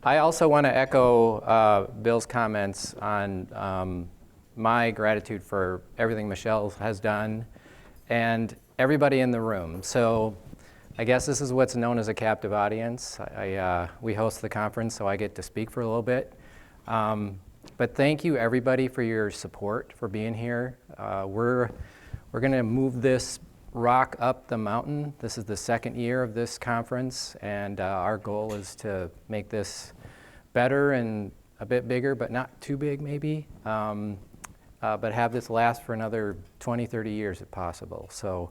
I also want to echo Bill's comments on my gratitude for everything Michelle has done and everybody in the room. So I guess this is what's known as a captive audience. We host the conference, so I get to speak for a little bit. But thank you, everybody, for your support, for being here. We're going to move this rock up the mountain. This is the second year of this conference, and our goal is to make this better and a bit bigger, but not too big, maybe. But have this last for another 20, 30 years if possible. So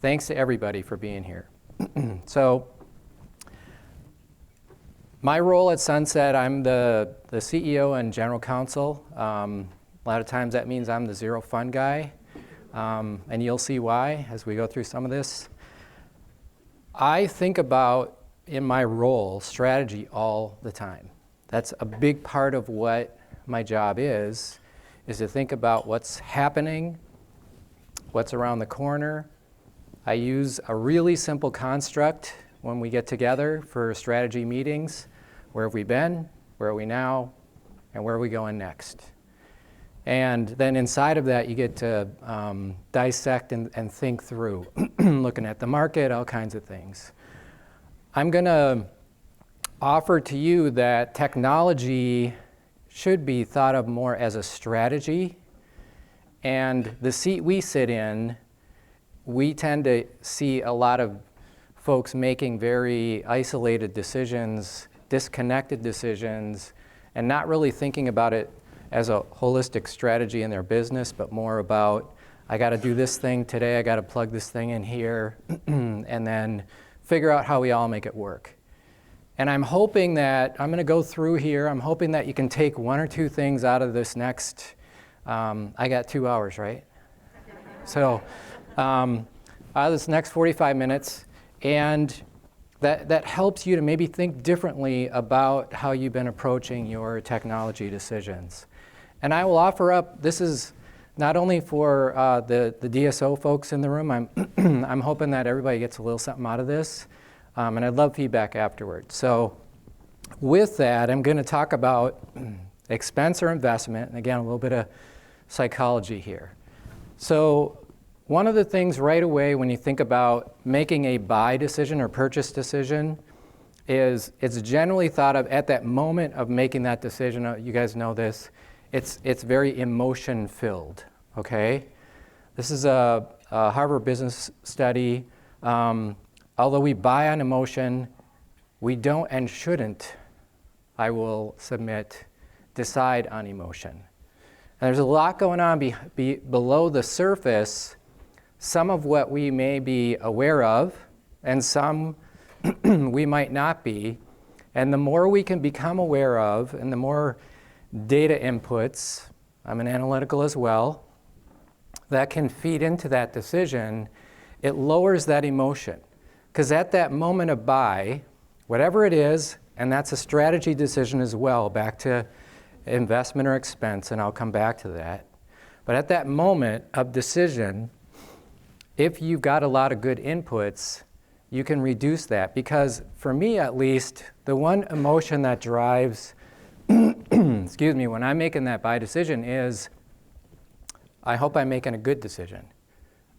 thanks to everybody for being here. So my role at Sunset, I'm the CEO and general counsel. A lot of times that means I'm the zero fund guy. And you'll see why as we go through some of this. I think about, in my role, strategy all the time. That's a big part of what my job is to think about what's happening, what's around the corner. I use a really simple construct when we get together for strategy meetings. Where have we been? Where are we now? And where are we going next? And then inside of that, you get to dissect and think through, looking at the market, all kinds of things. I'm going to offer to you that technology should be thought of more as a strategy. And the seat we sit in, we tend to see a lot of folks making very isolated decisions, disconnected decisions, and not really thinking about it as a holistic strategy in their business, but more about, I got to do this thing today, I got to plug this thing in here, and then figure out how we all make it work. And I'm hoping that, I'm going to go through here, I'm hoping that you can take one or two things out of this next, I got 2 hours, right? So, out of this next 45 minutes, and that helps you to maybe think differently about how you've been approaching your technology decisions. And I will offer up, this is not only for the DSO folks in the room, I'm hoping that everybody gets a little something out of this, and I'd love feedback afterwards. So with that, I'm going to talk about expense or investment, and again, a little bit of psychology here. So one of the things right away when you think about making a buy decision or purchase decision is it's generally thought of at that moment of making that decision. You guys know this. It's very emotion filled. Okay, this is a Harvard business study. Although we buy on emotion, we don't and shouldn't, I will submit, decide on emotion. And there's a lot going on below the surface. Some of what we may be aware of, and some we might not be. And the more we can become aware of, and the more data inputs, I'm an analytical as well, that can feed into that decision, it lowers that emotion. Because at that moment of buy, whatever it is, and that's a strategy decision as well, back to investment or expense, and I'll come back to that. But at that moment of decision, if you've got a lot of good inputs, you can reduce that. Because for me at least, the one emotion that drives, excuse me, when I'm making that buy decision is, I hope I'm making a good decision.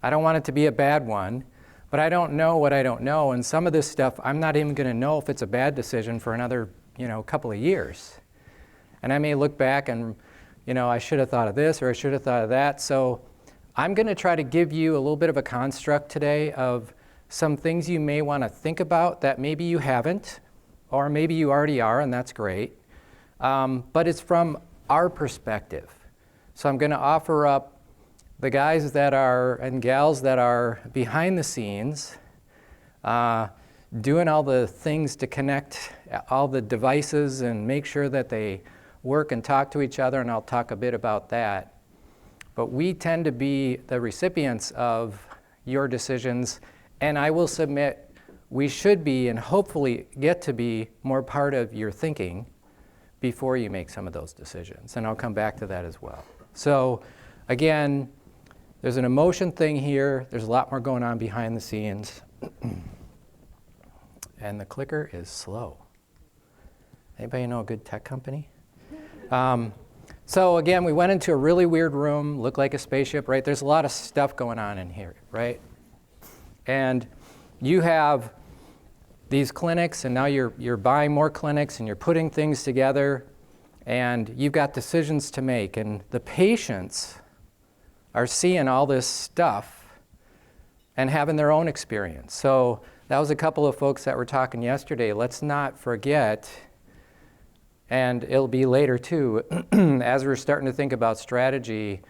I don't want it to be a bad one, but I don't know what I don't know. And some of this stuff, I'm not even going to know if it's a bad decision for another, couple of years. And I may look back and, I should have thought of this or I should have thought of that. So I'm going to try to give you a little bit of a construct today of some things you may want to think about that maybe you haven't, or maybe you already are, and that's great. But it's from our perspective. So I'm going to offer up the guys that are, and gals that are behind the scenes, doing all the things to connect all the devices and make sure that they work and talk to each other, and I'll talk a bit about that. But we tend to be the recipients of your decisions, and I will submit we should be and hopefully get to be more part of your thinking before you make some of those decisions. And I'll come back to that as well. So again, there's an emotion thing here. There's a lot more going on behind the scenes. And the clicker is slow. Anybody know a good tech company? So again, we went into a really weird room, looked like a spaceship, right? There's a lot of stuff going on in here, right? And you have these clinics, and now you're buying more clinics, and you're putting things together, and you've got decisions to make, and the patients are seeing all this stuff and having their own experience. So that was a couple of folks that were talking yesterday. Let's not forget, and it'll be later too, as we're starting to think about strategy,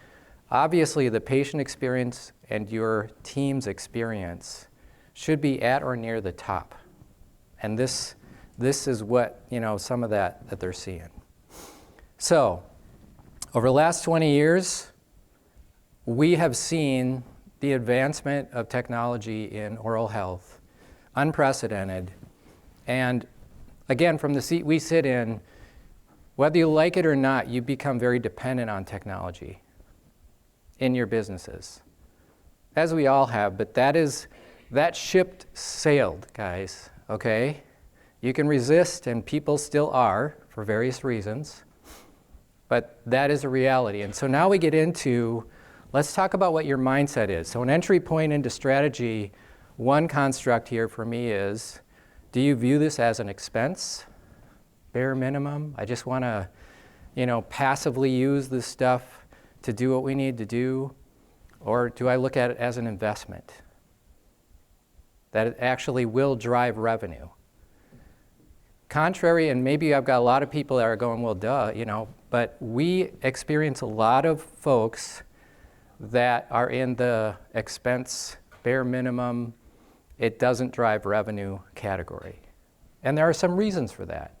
obviously the patient experience and your team's experience should be at or near the top. And this is what, some of that they're seeing. So, over the last 20 years, we have seen the advancement of technology in oral health, unprecedented. And again, from the seat we sit in, whether you like it or not, you become very dependent on technology in your businesses, as we all have. But that ship sailed, guys, okay? You can resist, and people still are for various reasons, but that is a reality. And so now we get into, let's talk about what your mindset is. So an entry point into strategy, one construct here for me is, do you view this as an expense? Bare minimum? I just want to, passively use this stuff to do what we need to do? Or do I look at it as an investment that it actually will drive revenue? Contrary, and maybe I've got a lot of people that are going, well, duh, but we experience a lot of folks that are in the expense, bare minimum, it doesn't drive revenue category. And there are some reasons for that.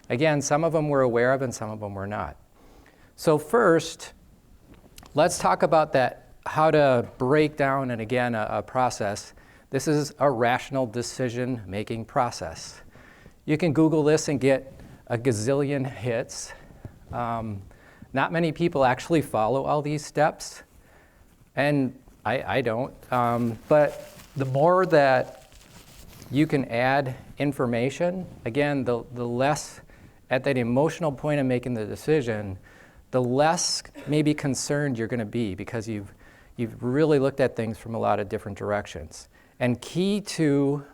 Again, some of them we're aware of and some of them we're not. So first, let's talk about that, how to break down, and again, a process. This is a rational decision-making process. You can Google this and get a gazillion hits. Not many people actually follow all these steps, and I don't. But the more that you can add information, again, the less at that emotional point of making the decision, the less maybe concerned you're going to be, because you've really looked at things from a lot of different directions. And key to,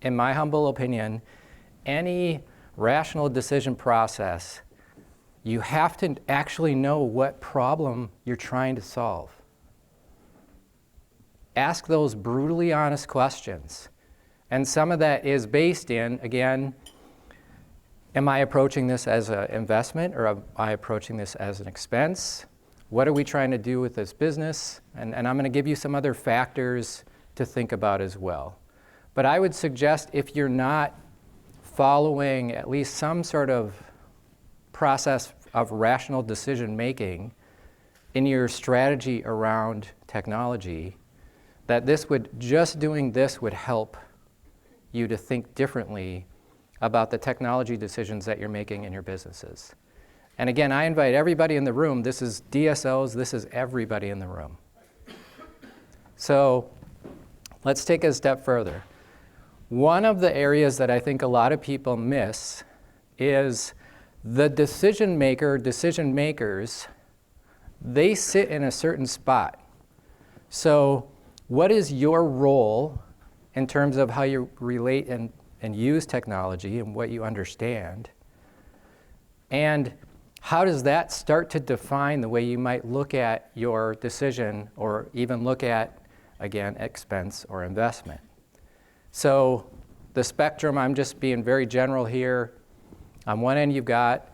in my humble opinion, any rational decision process, you have to actually know what problem you're trying to solve. Ask those brutally honest questions. And some of that is based in, again, am I approaching this as an investment, or am I approaching this as an expense? What are we trying to do with this business? And I'm going to give you some other factors to think about as well. But I would suggest, if you're not following at least some sort of process of rational decision making in your strategy around technology, that doing this would help you to think differently about the technology decisions that you're making in your businesses. And again, I invite everybody in the room. This is DSOs, this is everybody in the room. So let's take it a step further. One of the areas that I think a lot of people miss is the decision makers, they sit in a certain spot. So what is your role in terms of how you relate and use technology and what you understand? And how does that start to define the way you might look at your decision, or even look at, again, expense or investment? So the spectrum, I'm just being very general here. On one end, you've got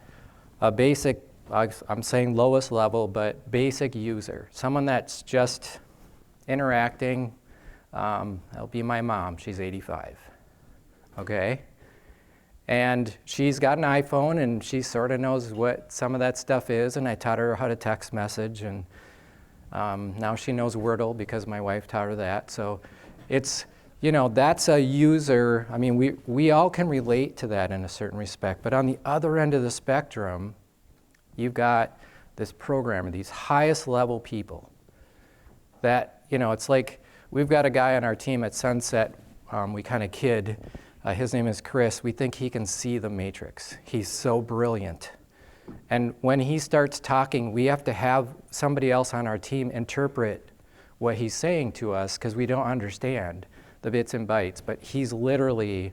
a basic, I'm saying lowest level, but basic user, someone that's just interacting. That'll be my mom, she's 85, okay? And she's got an iPhone, and she sort of knows what some of that stuff is, and I taught her how to text message, and now she knows Wordle because my wife taught her that. So it's, that's a user. I mean, we all can relate to that in a certain respect, but on the other end of the spectrum, you've got this programmer, these highest level people that, it's like, we've got a guy on our team at Sunset, we kind of kid, His name is Chris. We think he can see the matrix. He's so brilliant. And when he starts talking, we have to have somebody else on our team interpret what he's saying to us because we don't understand the bits and bytes, but he's literally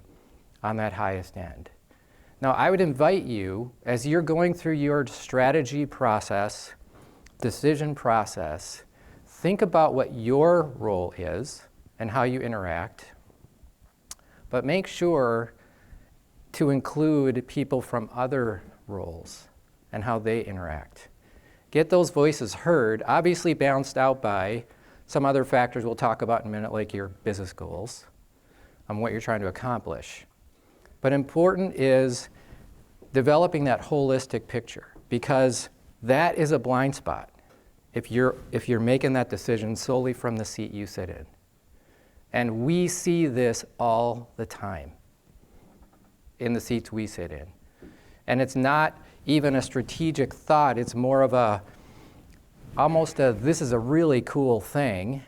on that highest end. Now, I would invite you, as you're going through your strategy process, decision process, think about what your role is and how you interact, but make sure to include people from other roles and how they interact. Get those voices heard, obviously balanced out by some other factors we'll talk about in a minute, like your business goals and what you're trying to accomplish. But important is developing that holistic picture, because that is a blind spot if you're making that decision solely from the seat you sit in. And we see this all the time in the seats we sit in. And it's not even a strategic thought, it's more of this is a really cool thing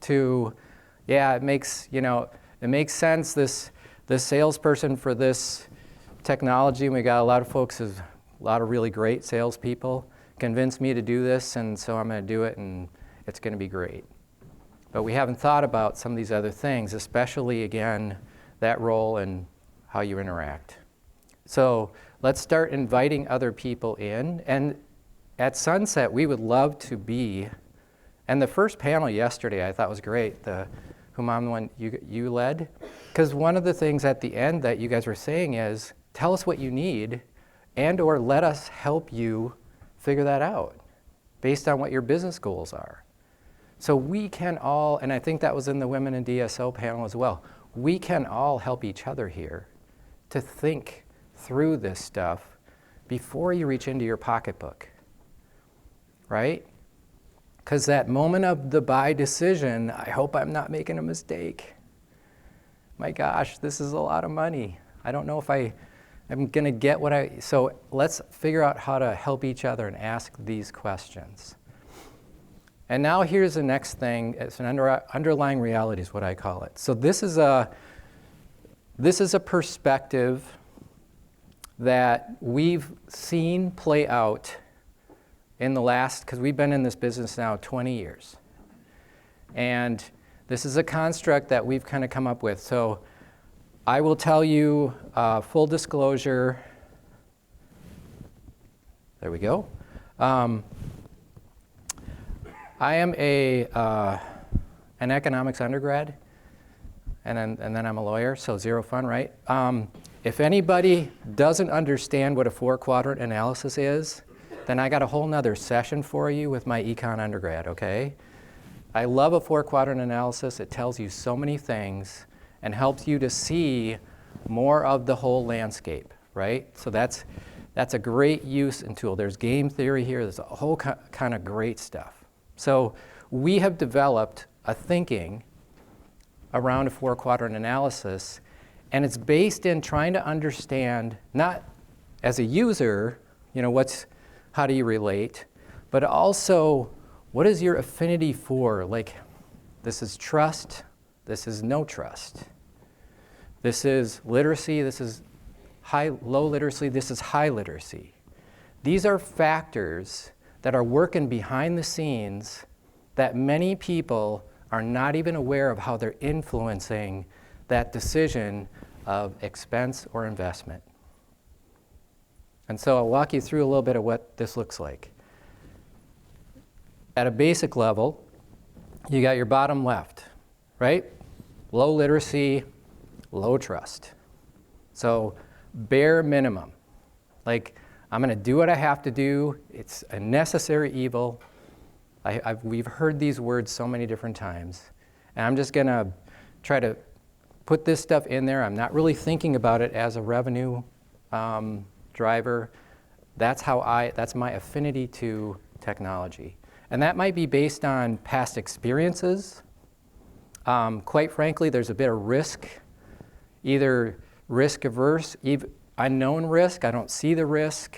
to, it makes sense, this salesperson for this technology, and we got a lot of folks, a lot of really great salespeople, convinced me to do this, and so I'm going to do it, and it's going to be great. But we haven't thought about some of these other things, especially, again, that role and how you interact. So let's start inviting other people in. And at Sunset, we would love to be, and the first panel yesterday I thought was great, the one you led, because one of the things at the end that you guys were saying is, tell us what you need and or let us help you figure that out based on what your business goals are. So we can all, and I think that was in the Women in DSO panel as well, we can all help each other here to think through this stuff before you reach into your pocketbook, right? Because that moment of the buy decision, I hope I'm not making a mistake. My gosh, this is a lot of money. I don't know if I'm gonna get so let's figure out how to help each other and ask these questions. And now here's the next thing. It's an underlying reality is what I call it. So this is a perspective that we've seen play out in the last, because we've been in this business now 20 years. And this is a construct that we've kind of come up with. So I will tell you, full disclosure, there we go. I am an economics undergrad, and then I'm a lawyer, so zero fun, right? If anybody doesn't understand what a four-quadrant analysis is, then I got a whole nother session for you with my econ undergrad, okay? I love a four-quadrant analysis. It tells you so many things and helps you to see more of the whole landscape, right? So that's a great use and tool. There's game theory here. There's a whole kind of great stuff. So we have developed a thinking around a four-quadrant analysis, and it's based in trying to understand, not as a user, how do you relate, but also what is your affinity for? Like, this is trust, this is no trust. This is literacy, this is low literacy, this is high literacy. These are factors that are working behind the scenes that many people are not even aware of how they're influencing that decision of expense or investment. And so I'll walk you through a little bit of what this looks like. At a basic level, you got your bottom left, right? Low literacy, low trust. So bare minimum. Like, I'm going to do what I have to do. It's a necessary evil. We've heard these words so many different times. And I'm just going to try to put this stuff in there. I'm not really thinking about it as a revenue driver. That's my affinity to technology. And that might be based on past experiences. Quite frankly, there's a bit of risk, either risk averse, unknown risk, I don't see the risk.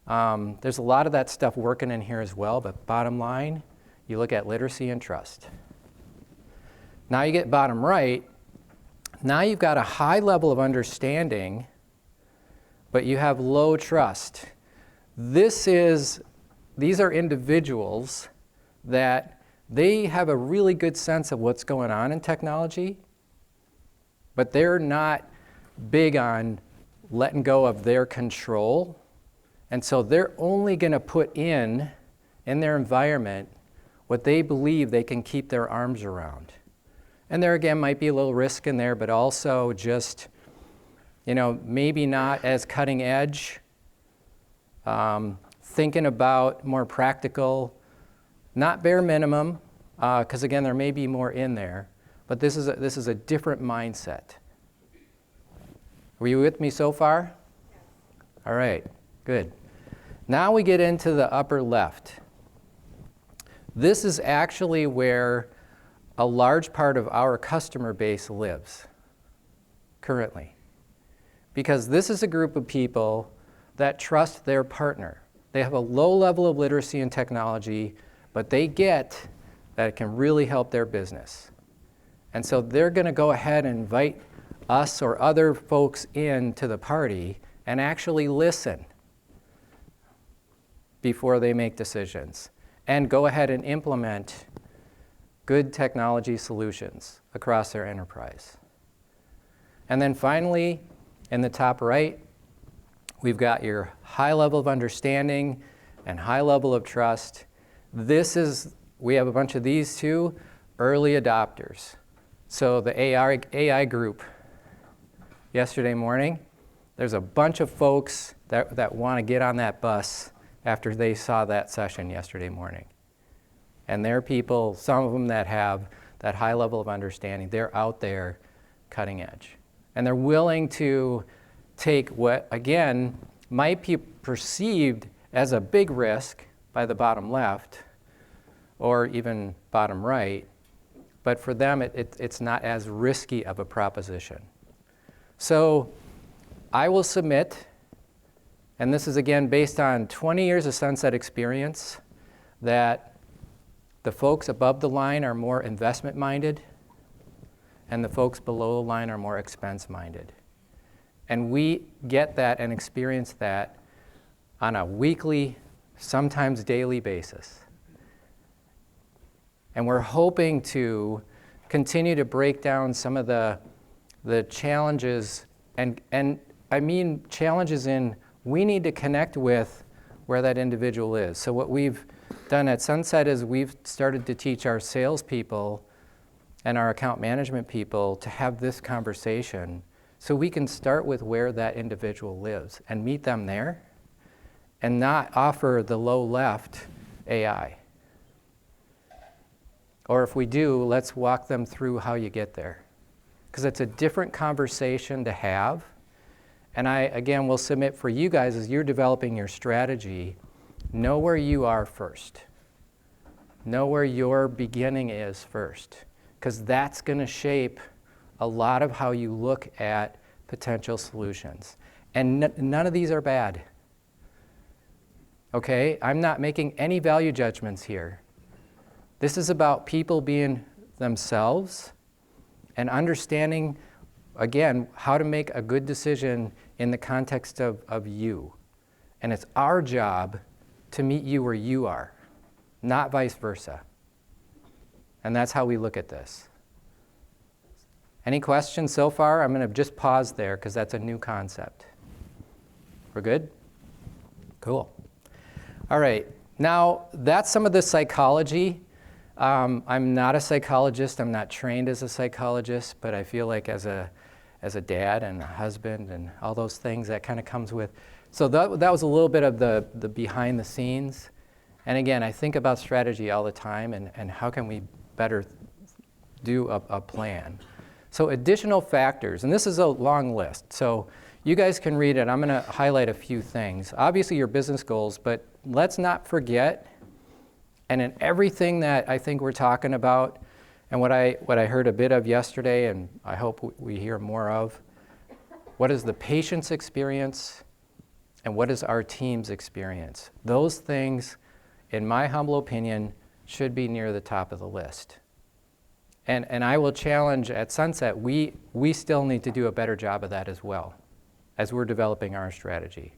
There's a lot of that stuff working in here as well, but bottom line, you look at literacy and trust. Now you get bottom right, Now you've got a high level of understanding, but you have low trust. These are individuals that they have a really good sense of what's going on in technology, but they're not big on letting go of their control. And so they're only going to put in their environment what they believe they can keep their arms around. And there again might be a little risk in there, but also just, maybe not as cutting edge, thinking about more practical, not bare minimum, because again, there may be more in there, but this is a different mindset. Were you with me so far? All right, good. Now we get into the upper left. This is actually where a large part of our customer base lives currently. Because this is a group of people that trust their partner. They have a low level of literacy in technology, but they get that it can really help their business. And so they're going to go ahead and invite us or other folks into the party and actually listen before they make decisions and go ahead and implement good technology solutions across their enterprise. And then finally, in the top right, we've got your high level of understanding and high level of trust. We have a bunch of these too, early adopters. So the AI group yesterday morning, there's a bunch of folks that want to get on that bus after they saw that session yesterday morning. And they're people, some of them that have that high level of understanding, they're out there cutting edge. And they're willing to take what, again, might be perceived as a big risk by the bottom left or even bottom right, but for them it's not as risky of a proposition. So I will submit, and this is again based on 20 years of Sunset experience, that the folks above the line are more investment-minded, and the folks below the line are more expense-minded. And we get that and experience that on a weekly, sometimes daily basis. And we're hoping to continue to break down some of the challenges, and I mean challenges in we need to connect with where that individual is. So what we've done at Sunset is we've started to teach our salespeople and our account management people to have this conversation so we can start with where that individual lives and meet them there and not offer the low left AI. Or if we do, let's walk them through how you get there. Because it's a different conversation to have. And I, again, will submit for you guys as you're developing your strategy, know where you are first. Know where your beginning is first. Because that's going to shape a lot of how you look at potential solutions. And none of these are bad. Okay? I'm not making any value judgments here. This is about people being themselves and understanding, again, how to make a good decision in the context of you. And it's our job to meet you where you are, not vice versa. And that's how we look at this. Any questions so far? I'm going to just pause there because that's a new concept. We're good? Cool. All right. Now, that's some of the psychology. I'm not a psychologist. I'm not trained as a psychologist, but I feel like as a dad and a husband and all those things that kind of comes with. So that was a little bit of the behind the scenes. And again, I think about strategy all the time and how can we better do a plan. So additional factors, and this is a long list. So you guys can read it. I'm going to highlight a few things. Obviously your business goals, but let's not forget, and in everything that I think we're talking about, and what I heard a bit of yesterday, and I hope we hear more of, what is the patient's experience and what is our team's experience? Those things, in my humble opinion, should be near the top of the list. And I will challenge at Sunset, we still need to do a better job of that as well as we're developing our strategy.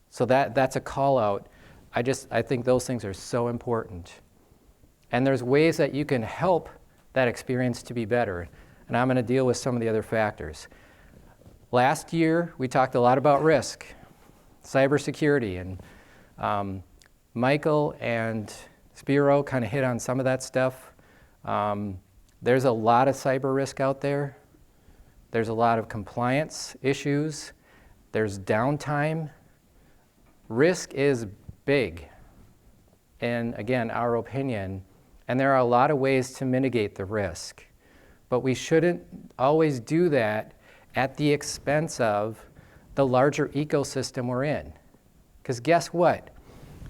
So that's a call out. I think those things are so important. And there's ways that you can help that experience to be better. And I'm going to deal with some of the other factors. Last year, we talked a lot about risk, cybersecurity, and Michael and Spiro kind of hit on some of that stuff. There's a lot of cyber risk out there. There's a lot of compliance issues. There's downtime. Risk is big, in, again, our opinion, and there are a lot of ways to mitigate the risk. But we shouldn't always do that at the expense of the larger ecosystem we're in. Because guess what?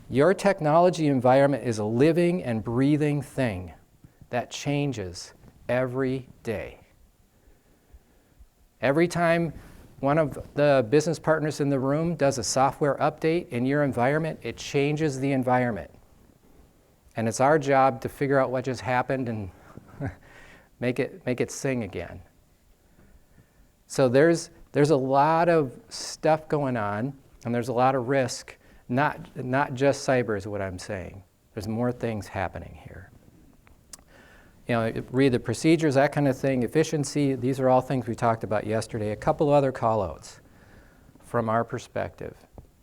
Your technology environment is a living and breathing thing that changes every day. Every time one of the business partners in the room does a software update in your environment, it changes the environment. And it's our job to figure out what just happened and make it sing again. So there's a lot of stuff going on, and there's a lot of risk, not just cyber is what I'm saying. There's more things happening here. Read the procedures, that kind of thing, efficiency, these are all things we talked about yesterday. A couple other call-outs from our perspective.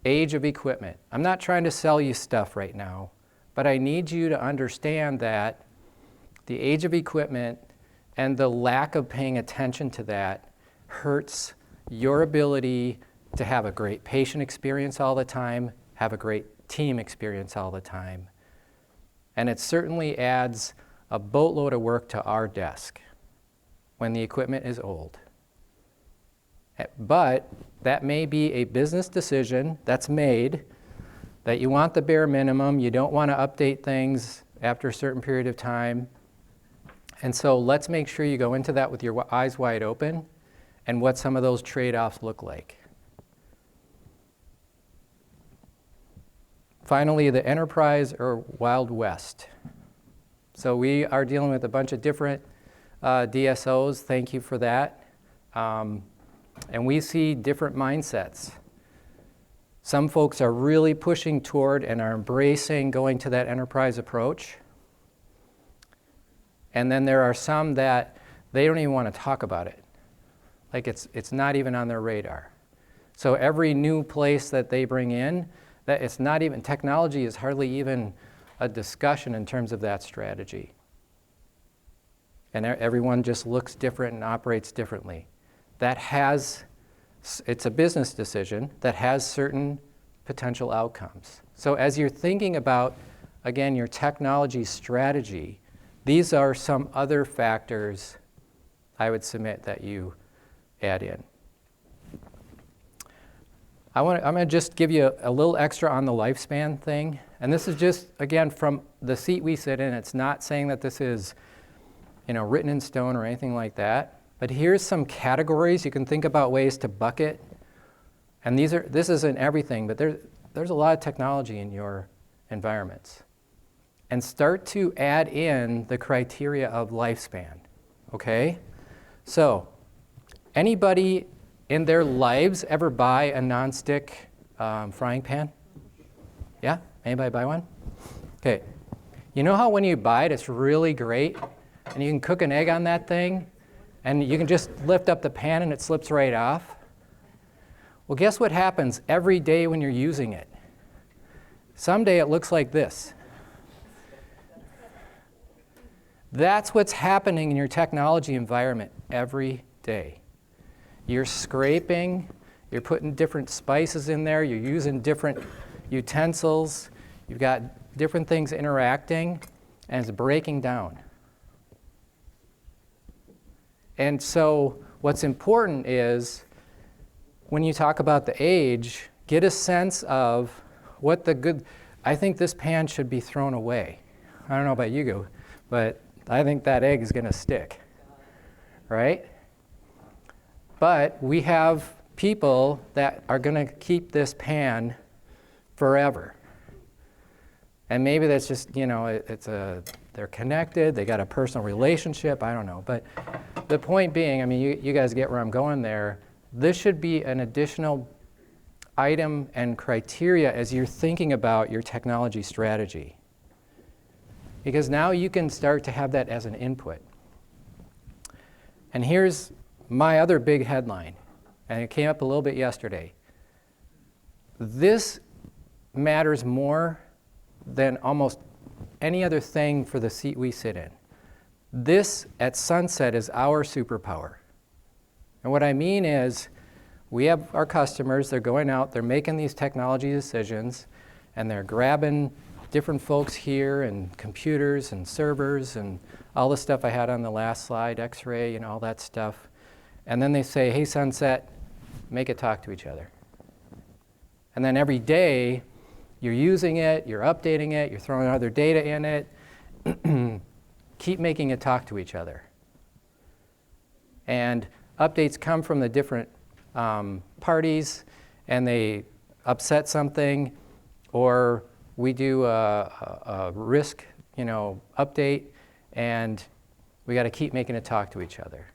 Age of equipment. I'm not trying to sell you stuff right now, but I need you to understand that the age of equipment and the lack of paying attention to that hurts your ability to have a great patient experience all the time, have a great team experience all the time. And it certainly adds a boatload of work to our desk when the equipment is old. But that may be a business decision that's made, that you want the bare minimum, you don't want to update things after a certain period of time. And so let's make sure you go into that with your eyes wide open and what some of those trade-offs look like. Finally, the enterprise or Wild West. So we are dealing with a bunch of different DSOs. Thank you for that. And we see different mindsets. Some folks are really pushing toward and are embracing going to that enterprise approach. And then there are some that they don't even want to talk about it. Like it's not even on their radar. So every new place that they bring in, that it's not even, technology is hardly even a discussion in terms of that strategy. And everyone just looks different and operates differently. It's a business decision that has certain potential outcomes. So as you're thinking about, again, your technology strategy, these are some other factors I would submit that you add in. I'm going to just give you a little extra on the lifespan thing. And this is just, again, from the seat we sit in. It's not saying that this is, written in stone or anything like that. But here's some categories. You can think about ways to bucket. And this isn't everything, but there's a lot of technology in your environments. And start to add in the criteria of lifespan, okay? So, anybody in their lives ever buy a nonstick frying pan? Yeah? Anybody buy one? Okay. You know how when you buy it, it's really great, and you can cook an egg on that thing, and you can just lift up the pan and it slips right off? Well, guess what happens every day when you're using it? Someday it looks like this. That's what's happening in your technology environment every day. You're scraping, you're putting different spices in there, you're using different utensils, you've got different things interacting, and it's breaking down. And so what's important is, when you talk about the age, get a sense of what I think this pan should be thrown away. I don't know about you, but I think that egg is going to stick, right? But we have people that are going to keep this pan forever. And maybe that's just, it's a they're connected, they got a personal relationship, I don't know. But the point being, I mean, you guys get where I'm going there. This should be an additional item and criteria as you're thinking about your technology strategy. Because now you can start to have that as an input. And here's my other big headline, and it came up a little bit yesterday. This matters more than almost any other thing for the seat we sit in. This, at Sunset, is our superpower. And what I mean is, we have our customers, they're going out, they're making these technology decisions, and they're grabbing different folks here, and computers, and servers, and all the stuff I had on the last slide, X-ray, and all that stuff. And then they say, hey, Sunset, make it talk to each other. And then every day, you're using it, you're updating it, you're throwing other data in it. Keep making it talk to each other. And updates come from the different parties, and they upset something, or we do a risk, update, and we got to keep making it talk to each other.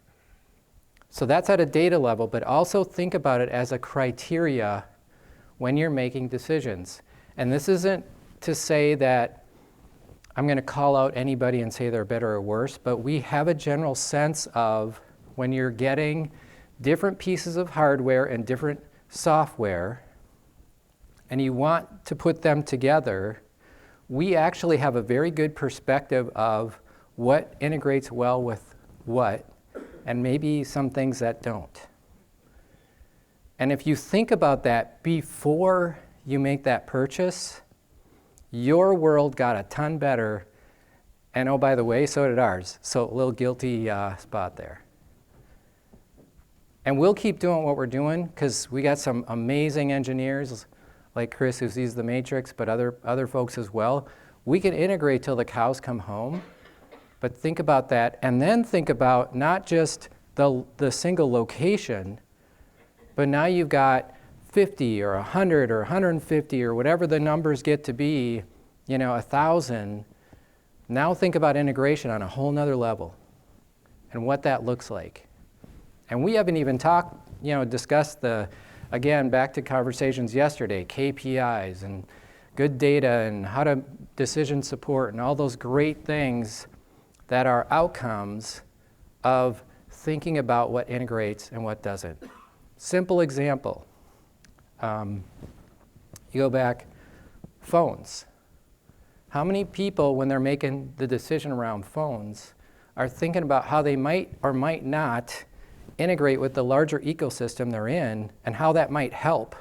So that's at a data level, but also think about it as a criteria when you're making decisions. And this isn't to say that I'm going to call out anybody and say they're better or worse, but we have a general sense of when you're getting different pieces of hardware and different software, and you want to put them together, we actually have a very good perspective of what integrates well with what, and maybe some things that don't. And if you think about that before you make that purchase, your world got a ton better, and oh, by the way, so did ours. So a little guilty spot there. And we'll keep doing what we're doing, because we got some amazing engineers, like Chris, who sees the matrix, but other folks as well. We can integrate till the cows come home, but think about that, and then think about not just the single location, but now you've got 50 or 100 or 150 or whatever the numbers get to be, 1,000. Now think about integration on a whole nother level and what that looks like. And we haven't even discussed again, back to conversations yesterday, KPIs and good data and how to decision support and all those great things that are outcomes of thinking about what integrates and what doesn't. Simple example. You go back, phones. How many people, when they're making the decision around phones, are thinking about how they might or might not integrate with the larger ecosystem they're in, and how that might help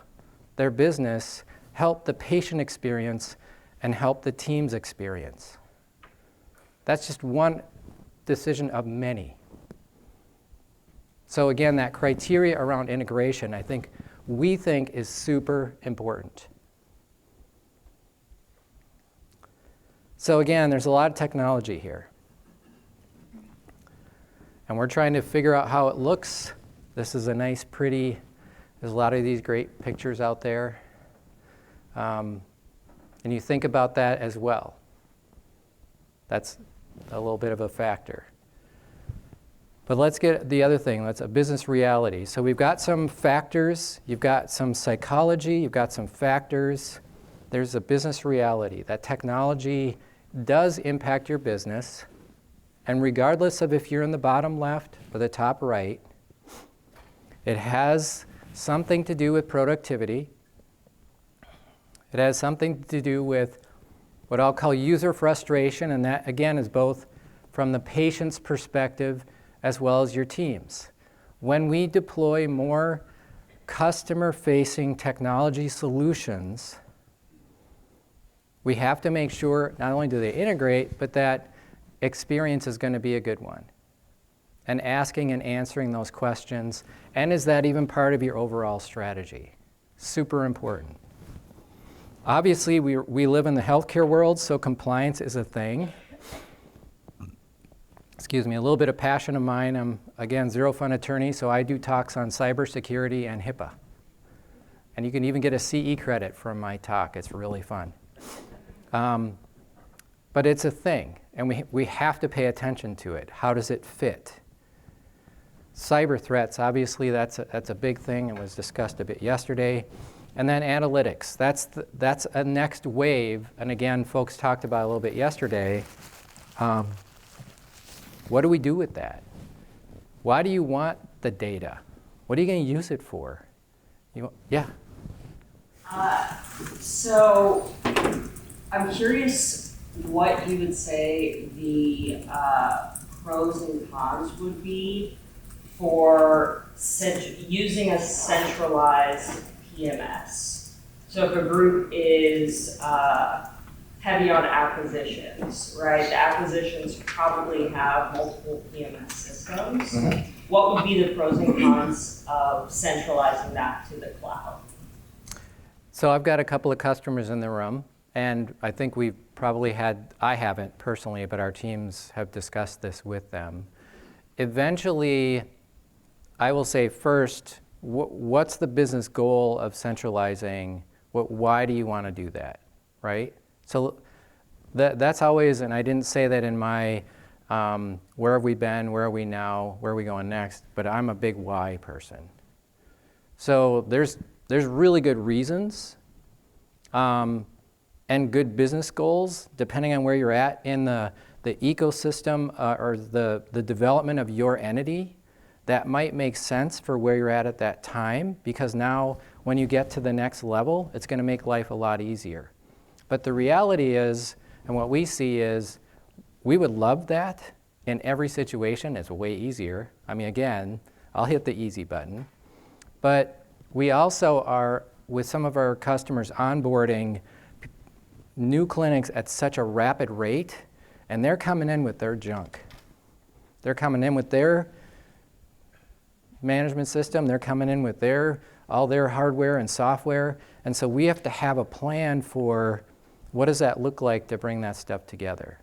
their business, help the patient experience, and help the team's experience? That's just one decision of many. So again, that criteria around integration, we think is super important. So again, there's a lot of technology here. And we're trying to figure out how it looks. This is a nice, pretty, there's a lot of these great pictures out there. And you think about that as well. That's a little bit of a factor. But let's get the other thing, that's a business reality. So we've got some factors, you've got some psychology, you've got some factors. There's a business reality. That technology does impact your business. And regardless of if you're in the bottom left or the top right, it has something to do with productivity. It has something to do with what I'll call user frustration, and that again is both from the patient's perspective as well as your teams. When we deploy more customer-facing technology solutions, we have to make sure not only do they integrate, but that experience is going to be a good one. And asking and answering those questions, and is that even part of your overall strategy? Super important. Obviously, we live in the healthcare world, so compliance is a thing. Excuse me, a little bit of passion of mine. I'm, again, zero fund attorney, so I do talks on cybersecurity and HIPAA. And you can even get a CE credit from my talk. It's really fun. But it's a thing. and we have to pay attention to it. How does it fit? Cyber threats, obviously that's a big thing and was discussed a bit yesterday. And then analytics, that's a next wave. And again, folks talked about a little bit yesterday. What do we do with that? Why do you want the data? What are you going to use it for? Yeah. So I'm curious what you would say the pros and cons would be for using a centralized PMS. So if a group is heavy on acquisitions, right? The acquisitions probably have multiple PMS systems. Mm-hmm. What would be the pros and cons of centralizing that to the cloud? So I've got a couple of customers in the room, and I think we've probably I haven't personally, but our teams have discussed this with them. Eventually, I will say first, what's the business goal of centralizing? Why do you want to do that, right? So that's always, and I didn't say that in my where have we been, where are we now, where are we going next, but I'm a big why person. So there's really good reasons and good business goals, depending on where you're at in the ecosystem or the development of your entity. That might make sense for where you're at that time, because now when you get to the next level, it's going to make life a lot easier. But the reality is, and what we see is, we would love that in every situation. It's way easier. I mean, again, I'll hit the easy button. But we also are, with some of our customers, onboarding new clinics at such a rapid rate, and they're coming in with their junk. They're coming in with their management system. They're coming in with all their hardware and software. And so we have to have a plan for what does that look like to bring that stuff together.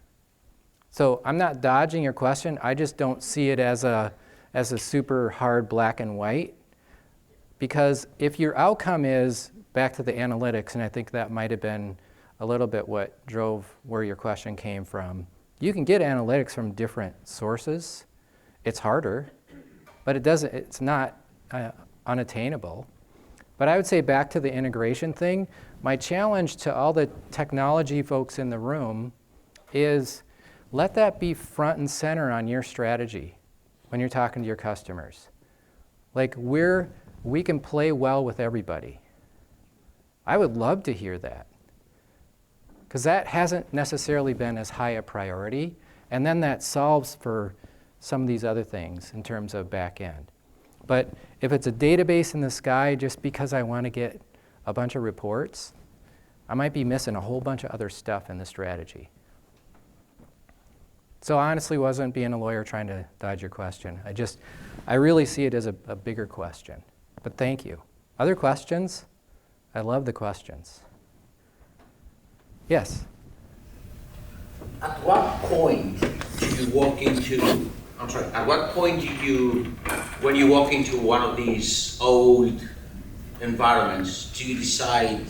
So I'm not dodging your question. I just don't see it as a super hard black and white. Because if your outcome is back to the analytics, and I think that might have been a little bit what drove where your question came from. You can get analytics from different sources. It's harder, but it's not unattainable. But I would say back to the integration thing, my challenge to all the technology folks in the room is let that be front and center on your strategy when you're talking to your customers. Like we can play well with everybody. I would love to hear that, because that hasn't necessarily been as high a priority, and then that solves for some of these other things in terms of back end. But if it's a database in the sky just because I want to get a bunch of reports, I might be missing a whole bunch of other stuff in the strategy. So I honestly wasn't being a lawyer trying to dodge your question. I really see it as a bigger question. But thank you. Other questions? I love the questions. Yes? At what point did you walk into, at what point did you, when you walk into one of these old environments, do you decide,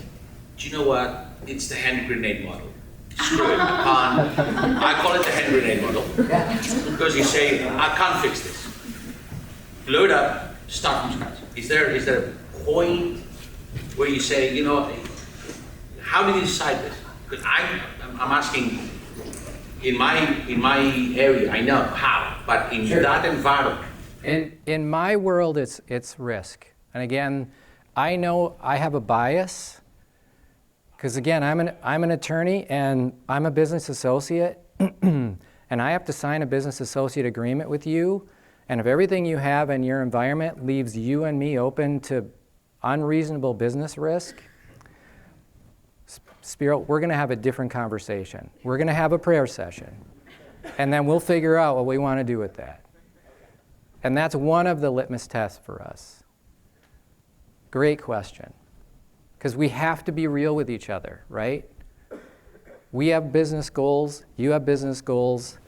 do you know what, it's the hand grenade model? Screw it, I call it the hand grenade model, because you say, I can't fix this. Blow it up, start from scratch. Is there a point where you say, you know, how did you decide this? Because I'm asking, in my area, I know how, but in that environment. In my world, it's risk. And again, I know I have a bias, because again, I'm an attorney and I'm a business associate, and I have to sign a business associate agreement with you. And if everything you have in your environment leaves you and me open to unreasonable business risk, Spiro, we're going to have a different conversation. We're going to have a prayer session, and then we'll figure out what we want to do with that. And that's one of the litmus tests for us. Great question. Because we have to be real with each other, right? We have business goals, you have business goals.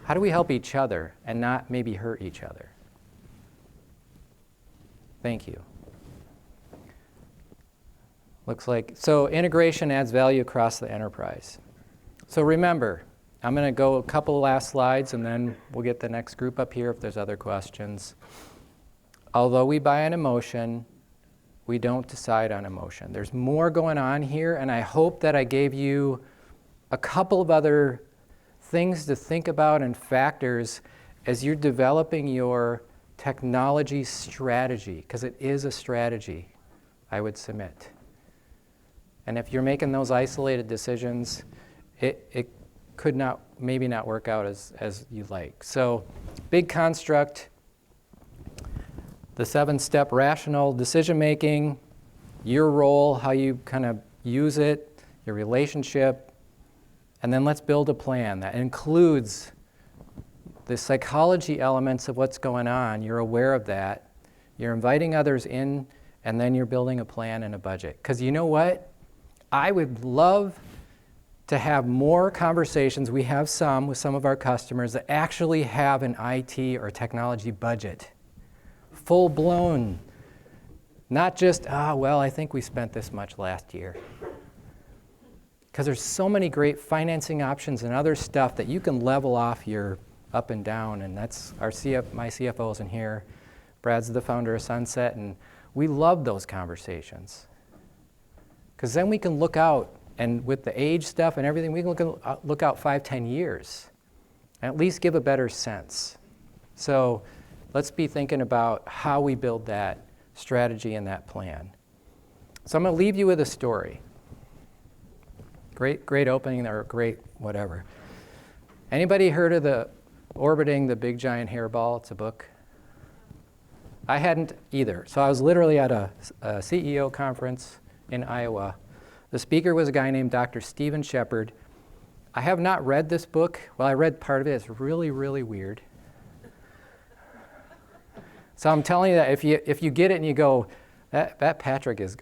How do we help each other and not maybe hurt each other? Thank you. Looks like, so integration adds value across the enterprise. So remember, I'm going to go a couple last slides, and then we'll get the next group up here if there's other questions. Although we buy an emotion, we don't decide on emotion. There's more going on here, and I hope that I gave you a couple of other things to think about and factors as you're developing your technology strategy, because it is a strategy, I would submit. And if you're making those isolated decisions, it could maybe not work out as you'd like. So, big construct, the 7-step rational decision making, your role, how you kind of use it, your relationship, and then let's build a plan that includes the psychology elements of what's going on. You're aware of that. You're inviting others in, and then you're building a plan and a budget. Because you know what? I would love to have more conversations. We have some with some of our customers that actually have an IT or technology budget. Full blown. Not just, well, I think we spent this much last year. Because there's so many great financing options and other stuff that you can level off your up and down, and that's my CFO's in here. Brad's the founder of Sunset, and we love those conversations. Because then we can look out, and with the age stuff and everything, we can look out 5-10 years, and at least give a better sense. So let's be thinking about how we build that strategy and that plan. So I'm going to leave you with a story. Great opening, or great whatever. Anybody heard of the Orbiting the Big Giant Hairball? It's a book. I hadn't either. So I was literally at a CEO conference in Iowa. The speaker was a guy named Dr. Stephen Shepard. I have not read this book. Well, I read part of it. It's really, really weird. So I'm telling you that if you get it and you go, that Patrick is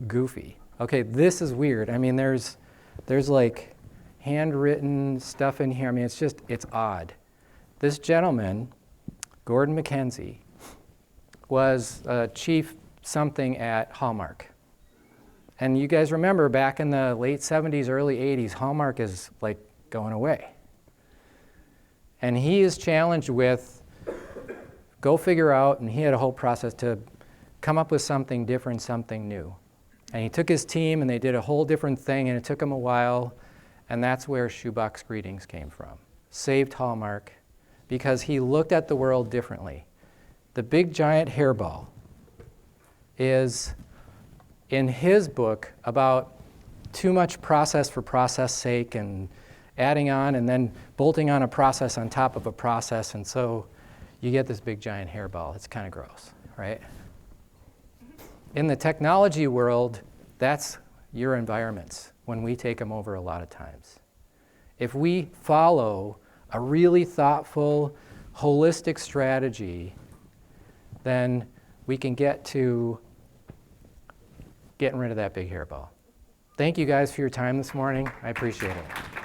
goofy. Okay, this is weird. I mean, there's like handwritten stuff in here. I mean, it's odd. This gentleman, Gordon McKenzie, was chief something at Hallmark. And you guys remember back in the late 70s, early 80s, Hallmark is like going away. And he is challenged with, go figure out, and he had a whole process to come up with something different, something new. And he took his team and they did a whole different thing, and it took him a while, and that's where Shoebox Greetings came from. Saved Hallmark because he looked at the world differently. The Big Giant Hairball is, in his book, about too much process for process sake and adding on and then bolting on a process on top of a process, and so you get this big giant hairball. It's kind of gross, right? In the technology world, that's your environments when we take them over a lot of times. If we follow a really thoughtful, holistic strategy, then we can get to getting rid of that big hairball. Thank you guys for your time this morning. I appreciate it.